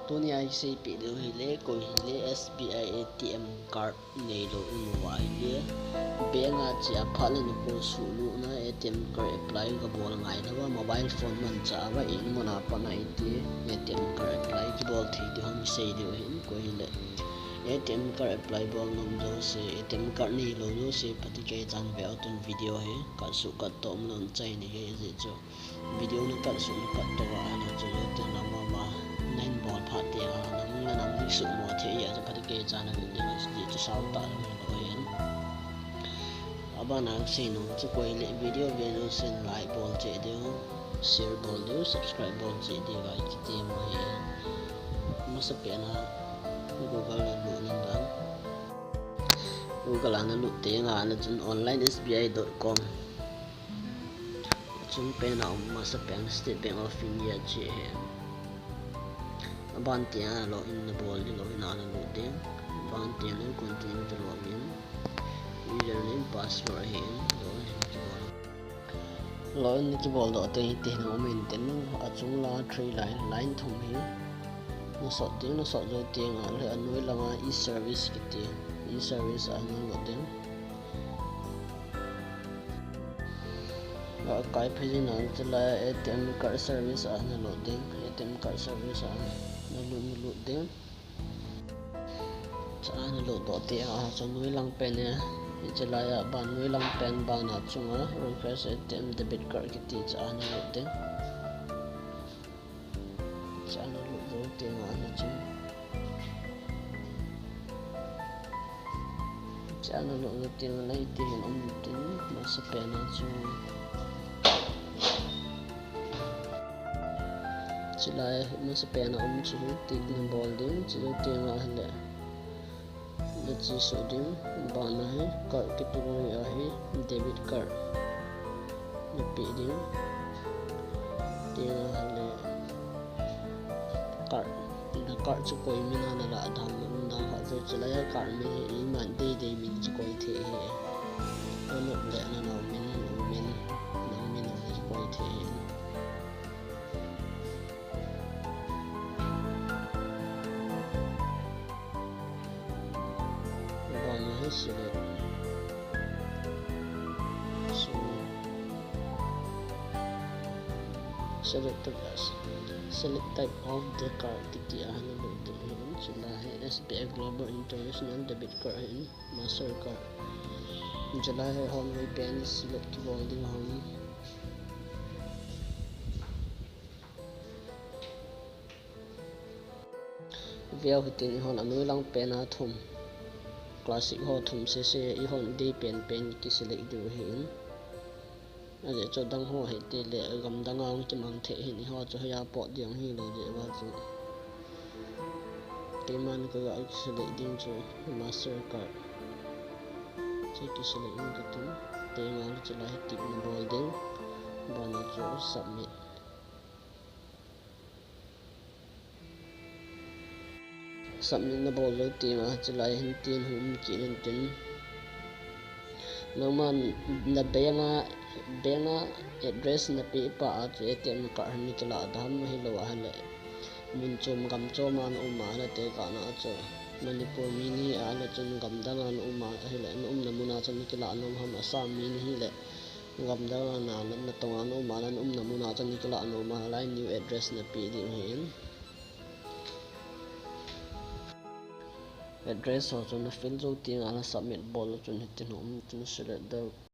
Dunia se pi do hile ko hile SBI ATM card nei lo unwa hile benga cha phalan ko sulu na ATM card apply ka bol ngai na wa mobile phone man cha wa in mona pa na iti ATM card apply ki bol thi de hom se de hin ko hile ATM card apply bol nom do se ATM card nei lo do se pati ke chan be auton video he ka su ka tom non chai ni he je cho video na ka su ka to wa na cho te na ma nên bol pha tia nang nam ni su mo the ya cha pati ke chan na ni ji cha sau ta lo yen abana se no chu ko ile video ve no sen like bol che de share bol do subscribe bol che de ga ki te mo he mo sa pe na Google na lu nan dan Google na lu te nga na chun onlinesbi.com chun pe na ma sa pe State Bank of India che ban tia lo in na bol di lo ina na lu te ban tia na continue to login username password hin lo in ki bol do te te na maintain no achung la 3 line thum hi nó sọt rồi tiếng à lại anh nói là e-service cái tiếng e-service anh nói một tiếng và cái phải gì nữa thì là ATM card service anh nói một tiếng ATM card service anh nói luôn tiếng anh nói luôn đó tiếng à cho nuôi lăng pen nè chỉ là bạn nuôi lăng pen bạn à chung á request ATM debit card cái tiếng cho anh nói một tiếng cho anh nói luôn tiếng anh nói chung cha nó lộ tiếng lấy tiền ông tính mà sẽ bèn nó cho chỉ là nó sẽ bèn ông chỉ lấy tiền nó bỏ đến chỉ lấy tiền là hết để chỉ số đến bạn này card category ấy debit card nó bị đến tiền là hết card nó card cho coi mình là tham đó họ sẽ chỉ lấy card mình ý mà đi mình chỉ coi thế nó nộp lệ nó nào mình chỉ coi thế và nó hết select type of the card tiki ano lo din sila hai SBI Global International Debit Card hin Mastercard sila hai home way pen select ki bol din home video hitin hon anu lang pen ha thum classic ho thum se i hon di pen ki select du hin để cho đăng hoa hệ tỷ lệ gầm đăng ngang cho mang thể hiện hoa cho ya bỏ điện hi lo để vào chỗ cái man cái gọi xử lý điện cho Mastercard chỉ cái xử lý cái thứ để ngang cho lại tìm bol đến và nó chỗ submit nó bol lo tìm mà cho lại hình tiền hùng chỉ lên tiền nó man là benga address na pi pa at ATM card ni kala dam hi lo hale mun chom gam choma no ma na te ka na cho Manipur mini ala chun gam dangan uma hi le no na muna chan kala no ham asam mini hi le gam dangan na tonga no ma na na muna chan kala no ma lai new address na pi ding hin address ho chun fill zo ting ala submit bol chun hitin chun select